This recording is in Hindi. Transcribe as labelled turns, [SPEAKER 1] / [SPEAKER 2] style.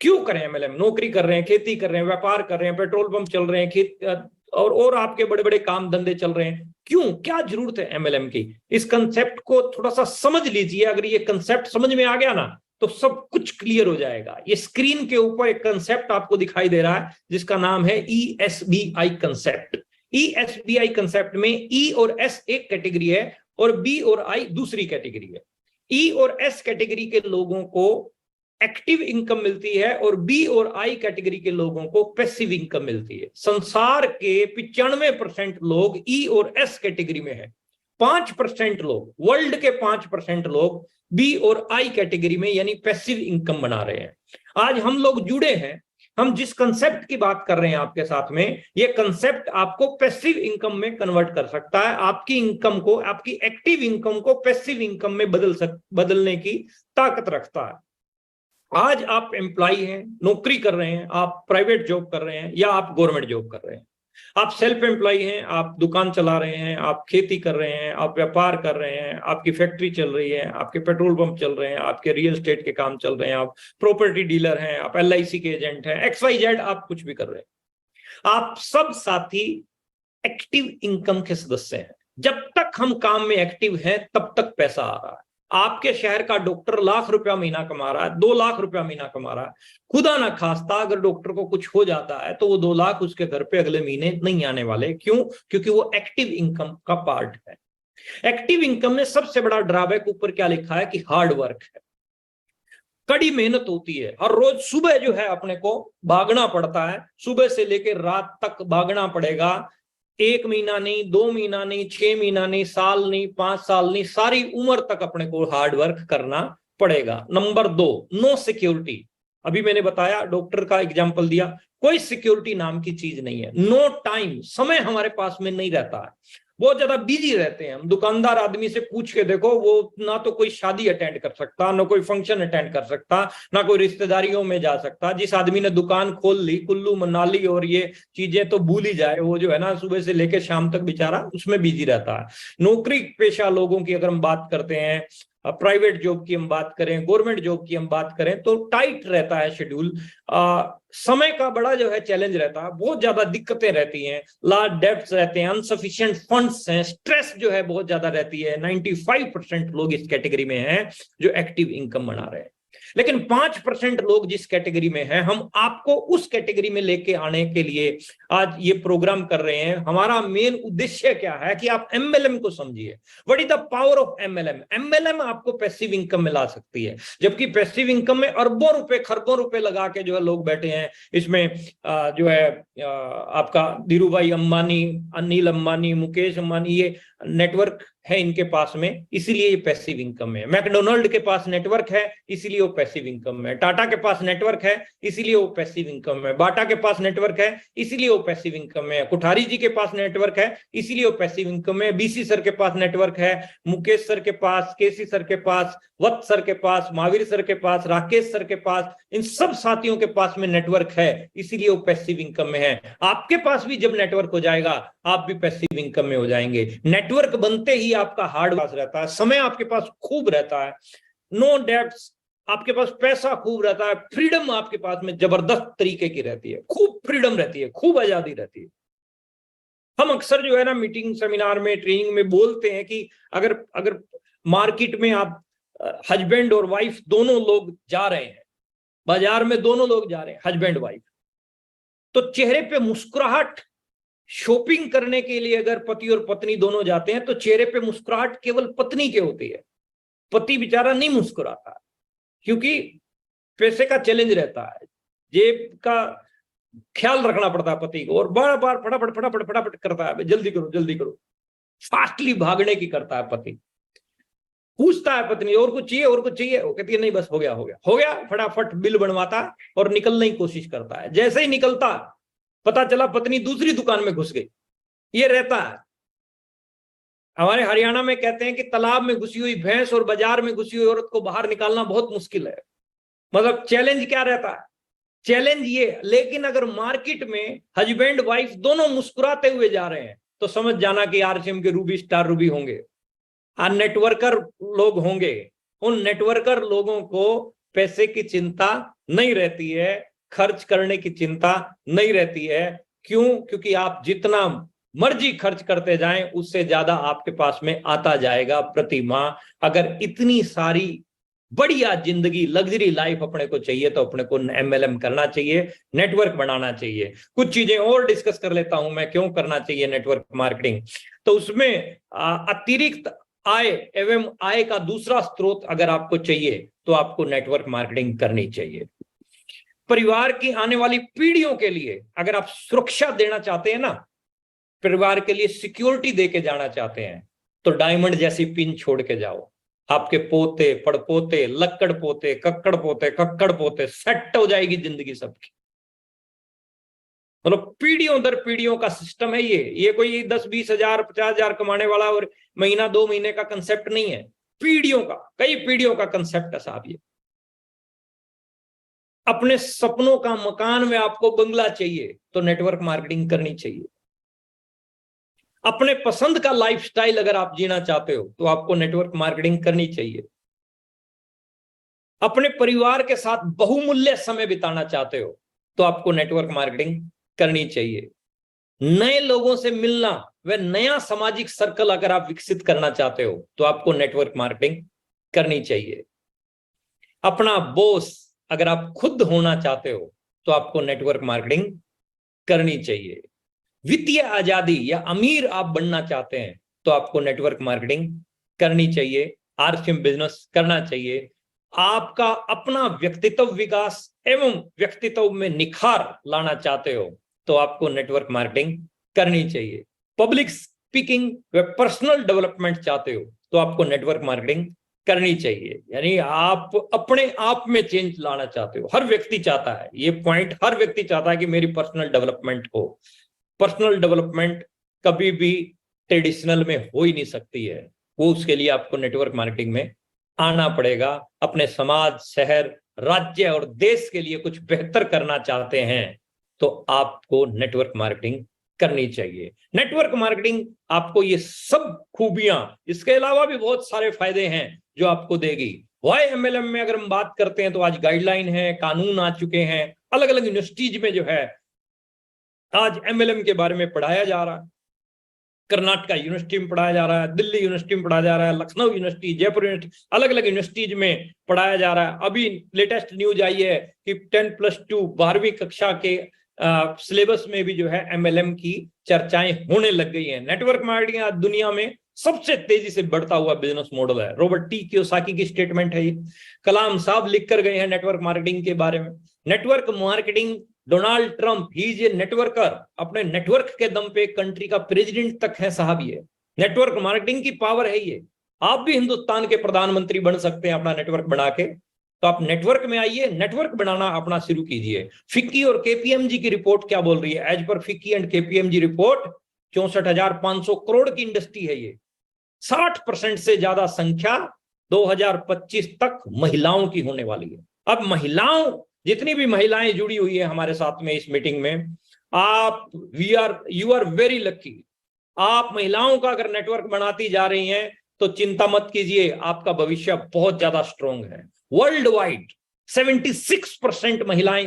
[SPEAKER 1] क्यों करें एमएलएम? नौकरी कर रहे हैं, खेती कर रहे हैं, व्यापार कर रहे हैं, पेट्रोल पंप चल रहे हैं, खेत और आपके बड़े बड़े काम धंधे चल रहे हैं, क्यों, क्या जरूरत है एमएलएम की? इस कंसेप्ट को थोड़ा सा समझ लीजिए। अगर ये कंसेप्ट समझ में आ गया ना तो सब कुछ क्लियर हो जाएगा। ये स्क्रीन के ऊपर एक कंसेप्ट आपको दिखाई दे रहा है जिसका नाम है ESBI कंसेप्ट। ESBI कंसेप्ट में ई और एस एक कैटेगरी है और बी और आई दूसरी कैटेगरी है। ई और एस कैटेगरी के लोगों को एक्टिव इनकम मिलती है और बी और आई कैटेगरी के लोगों को पैसिव इनकम मिलती है। संसार के 95% लोग ई और एस कैटेगरी में है, 5% लोग, वर्ल्ड के 5% लोग बी और आई कैटेगरी में यानी पैसिव इनकम बना रहे हैं। आज हम लोग जुड़े हैं, हम जिस कंसेप्ट की बात कर रहे हैं आपके साथ में, ये कंसेप्ट आपको पैसिव इनकम में कन्वर्ट कर सकता है। आपकी इनकम को, आपकी एक्टिव इनकम को पैसिव इनकम में बदलने की ताकत रखता है। आज आप एम्प्लॉय हैं, नौकरी कर रहे हैं, आप प्राइवेट जॉब कर रहे हैं या आप गवर्नमेंट जॉब कर रहे हैं, आप सेल्फ एम्प्लॉय हैं, आप दुकान चला रहे हैं, आप खेती कर रहे हैं, आप व्यापार कर रहे हैं, आपकी फैक्ट्री चल रही है, आपके पेट्रोल पंप चल रहे हैं, आपके रियल एस्टेट के काम चल रहे हैं, आप प्रॉपर्टी डीलर हैं, आप LIC के एजेंट हैं, XYZ आप कुछ भी कर रहे हैं, आप सब साथी एक्टिव इनकम के सदस्य हैं। जब तक हम काम में एक्टिव हैं तब तक पैसा आ रहा है। आपके शहर का डॉक्टर लाख रुपया महीना कमा रहा है, 2 लाख रुपया महीना कमा रहा है, खुदा ना खास्ता अगर डॉक्टर को कुछ हो जाता है तो वो 2 लाख उसके घर पे अगले महीने नहीं आने वाले। क्यों? क्योंकि वो एक्टिव इनकम का पार्ट है। एक्टिव इनकम में सबसे बड़ा ड्रॉबैक ऊपर क्या लिखा है कि हार्ड वर्क है, कड़ी मेहनत होती है। हर रोज सुबह जो है अपने को भागना पड़ता है, सुबह से लेकर रात तक भागना पड़ेगा। 1 महीना नहीं, 2 महीना नहीं, 6 महीना नहीं, साल नहीं, 5 साल नहीं, सारी उम्र तक अपने को हार्ड वर्क करना पड़ेगा। Number 2, no security. अभी मैंने बताया, डॉक्टर का एग्जाम्पल दिया, कोई सिक्योरिटी नाम की चीज नहीं है। नो टाइम, समय हमारे पास में नहीं रहता है, बहुत ज्यादा बिजी रहते हैं हम। दुकानदार आदमी से पूछ के देखो, वो ना तो कोई शादी अटेंड कर सकता, ना कोई फंक्शन अटेंड कर सकता, ना कोई रिश्तेदारियों में जा सकता। जिस आदमी ने दुकान खोल ली, कुल्लू मनाली और ये चीजें तो भूल ही जाए, वो जो है ना सुबह से लेकर शाम तक बेचारा उसमें बिजी रहता है। नौकरी पेशा लोगों की अगर हम बात करते हैं, प्राइवेट जॉब की हम बात करें, गवर्नमेंट जॉब की हम बात करें, तो टाइट रहता है शेड्यूल। समय का बड़ा जो है चैलेंज रहता है, बहुत ज्यादा दिक्कतें रहती हैं, लार्ज डेब्ट्स रहते हैं, अनसफिशिएंट फंड्स हैं, स्ट्रेस जो है बहुत ज्यादा रहती है। 95% लोग इस कैटेगरी में हैं जो एक्टिव इनकम बना रहे हैं। लेकिन 5% लोग जिस कैटेगरी में हैं, हम आपको उस कैटेगरी में लेके आने के लिए आज ये प्रोग्राम कर रहे हैं। हमारा मेन उद्देश्य क्या है कि आप MLM को समझिए। What is the power of MLM? MLM आपको पैसिव इनकम में ला सकती है, जबकि पैसिव इनकम में अरबों रुपए, खरबों रुपए लगा के जो है लोग बैठे हैं। इसमें जो है आपका धीरू भाई अंबानी, अनिल अंबानी, मुकेश अंबानी, ये नेटवर्क है इनके पास में, इसीलिए ये पैसिव इनकम है। मैकडोनाल्ड के पास नेटवर्क है, इसीलिए वो पैसिव इनकम है। टाटा के पास नेटवर्क है, इसीलिए वो पैसिव इनकम है। बाटा के पास नेटवर्क है, इसीलिए वो पैसिव इनकम है। कुठारी जी के पास नेटवर्क है, इसीलिए वो पैसिव इनकम है। BC सर के पास नेटवर्क है, मुकेश सर के पास, KC सर के पास, वत्स सर के पास, महावीर सर के पास, राकेश सर के पास, इन सब साथियों के पास में नेटवर्क है, इसीलिए वो पैसिव इनकम में है। आपके पास भी जब नेटवर्क हो जाएगा, आप भी पैसिव इनकम में हो जाएंगे। नेटवर्क बनते ही आपका हार्ड वर्क रहता है, समय आपके पास खूब रहता है, नो डेब्ट्स, आपके पास पैसा खूब रहता है, फ्रीडम आपके पास में जबरदस्त तरीके की रहती है, खूब फ्रीडम रहती है, खूब आजादी रहती है। हम अक्सर जो है ना मीटिंग, सेमिनार में, ट्रेनिंग में बोलते हैं कि अगर मार्केट में आप हस्बैंड और वाइफ दोनों लोग जा रहे हैं, बाजार में दोनों लोग जा रहे हैं, हस्बैंड वाइफ, तो चेहरे पे मुस्कुराहट, शॉपिंग करने के लिए अगर पति और पत्नी दोनों जाते हैं तो चेहरे पे मुस्कुराहट केवल पत्नी के होती है, पति बेचारा नहीं मुस्कुराता, क्योंकि पैसे का चैलेंज रहता है, जेब का ख्याल रखना पड़ता है पति को, और बार बार फटाफट फटाफट फटाफट करता है, जल्दी करो जल्दी करो, फास्टली भागने की करता है पति। पूछता है पत्नी और कुछ चाहिए, और कुछ चाहिए, वो कहती है नहीं बस हो गया हो गया हो गया, फटाफट बिल बनवाता है और निकलने की कोशिश करता है। जैसे ही निकलता, पता चला पत्नी दूसरी दुकान में घुस गई। ये रहता है। हमारे हरियाणा में कहते हैं कि तालाब में घुसी हुई भैंस और बाजार में घुसी हुई औरत को बाहर निकालना बहुत मुश्किल है। मतलब चैलेंज क्या रहता है? चैलेंज ये। लेकिन अगर मार्केट में हस्बैंड वाइफ दोनों मुस्कुराते हुए जा रहे हैं तो समझ जाना कि RCM के रूबी स्टार रूबी होंगे, नेटवर्कर लोग होंगे। उन नेटवर्कर लोगों को पैसे की चिंता नहीं रहती है, खर्च करने की चिंता नहीं रहती है। क्यों? क्योंकि आप जितना मर्जी खर्च करते जाएं उससे ज्यादा आपके पास में आता जाएगा प्रति माह। अगर इतनी सारी बढ़िया जिंदगी, लग्जरी लाइफ अपने को चाहिए तो अपने को एमएलएम करना चाहिए, नेटवर्क बनाना चाहिए। कुछ चीजें और डिस्कस कर लेता हूं मैं, क्यों करना चाहिए नेटवर्क मार्केटिंग। तो उसमें अतिरिक्त आय एवं आय का दूसरा स्रोत अगर आपको चाहिए तो आपको नेटवर्क मार्केटिंग करनी चाहिए। परिवार की आने वाली पीढ़ियों के लिए अगर आप सुरक्षा देना चाहते हैं ना, परिवार के लिए सिक्योरिटी देके जाना चाहते हैं, तो डायमंड जैसी पिन छोड़ के जाओ। आपके पोते, पड़पोते, लक्कड़ पोते, कक्कड़ पोते सेट हो जाएगी जिंदगी सबकी। मतलब पीढ़ियों दर पीढ़ियों का सिस्टम है ये कोई 10-20 हजार 50 हजार कमाने वाला और महीना 2 महीने का कंसेप्ट नहीं है, पीढ़ियों का, कई पीढ़ियों का कंसेप्ट है साहब ये। अपने सपनों का मकान में आपको बंगला चाहिए तो नेटवर्क मार्केटिंग करनी चाहिए। अपने पसंद का लाइफस्टाइल अगर आप जीना चाहते हो तो आपको नेटवर्क मार्केटिंग करनी चाहिए। अपने परिवार के साथ बहुमूल्य समय बिताना चाहते हो तो आपको नेटवर्क मार्केटिंग करनी चाहिए। नए लोगों से मिलना व नया सामाजिक सर्कल अगर आप विकसित करना चाहते हो तो आपको नेटवर्क मार्केटिंग करनी चाहिए। अपना बॉस अगर आप खुद होना चाहते हो तो आपको नेटवर्क मार्केटिंग करनी चाहिए। वित्तीय आजादी या अमीर आप बनना चाहते हैं तो आपको नेटवर्क मार्केटिंग करनी चाहिए, आरसीएम बिजनेस करना चाहिए। आपका अपना व्यक्तित्व विकास एवं व्यक्तित्व में निखार लाना चाहते हो तो आपको नेटवर्क मार्केटिंग करनी चाहिए। पब्लिक स्पीकिंग व पर्सनल डेवलपमेंट चाहते हो तो आपको नेटवर्क मार्केटिंग करनी चाहिए। यानी आप अपने आप में चेंज लाना चाहते हो, हर व्यक्ति चाहता है ये पॉइंट, हर व्यक्ति चाहता है कि मेरी पर्सनल डेवलपमेंट हो। पर्सनल डेवलपमेंट कभी भी ट्रेडिशनल में हो ही नहीं सकती है, वो उसके लिए आपको नेटवर्क मार्केटिंग में आना पड़ेगा। अपने समाज, शहर, राज्य और देश के लिए कुछ बेहतर करना चाहते हैं तो आपको नेटवर्क मार्केटिंग करनी चाहिए। नेटवर्क मार्केटिंग आपको ये सब खूबियां, इसके अलावा भी बहुत सारे फायदे हैं जो आपको देगी। YMLM में अगर हम बात करते हैं तो आज गाइडलाइन है, कानून आ चुके हैं, अलग अलग यूनिवर्सिटीज में जो है आज MLM के बारे में पढ़ाया जा रहा है। कर्नाटका यूनिवर्सिटी में पढ़ाया जा रहा है, दिल्ली यूनिवर्सिटी में पढ़ाया जा रहा है, लखनऊ यूनिवर्सिटी, जयपुर यूनिवर्सिटी, अलग अलग यूनिवर्सिटीज में पढ़ाया जा रहा है। अभी लेटेस्ट न्यूज आई है कि 10+2 12वीं कक्षा के सिलेबस में भी जो है MLM की चर्चाएं होने लग गई हैं। नेटवर्क मार्केटिंग आज दुनिया में सबसे तेजी से बढ़ता हुआ बिजनेस मॉडल है। रॉबर्ट टी कियोसाकी की स्टेटमेंट है ये, कलाम साहब लिख कर गए हैं नेटवर्क मार्केटिंग के बारे में। Network marketing, Donald Trump, he is a networker, अपने नेटवर्क के दम पे कंट्री का प्रेसिडेंट तक है साहब। ये नेटवर्क मार्केटिंग की पावर है ये। आप भी हिंदुस्तान के प्रधानमंत्री बन सकते हैं अपना नेटवर्क बना के। तो आप नेटवर्क में आइए, नेटवर्क बनाना अपना शुरू कीजिए। फिक्की और KPMG की रिपोर्ट क्या बोल रही है? एज पर FICCI and KPMG report 64,500 crore की इंडस्ट्री है ये। 60% से ज्यादा संख्या 2025 तक महिलाओं की होने वाली है। अब महिलाओं, जितनी भी महिलाएं जुड़ी हुई है हमारे साथ में इस मीटिंग में, आप यू आर वेरी लकी। आप महिलाओं का अगर नेटवर्क बनाती जा रही हैं तो चिंता मत कीजिए, आपका भविष्य बहुत ज्यादा स्ट्रॉन्ग है। वर्ल्ड वाइड 76% महिलाएं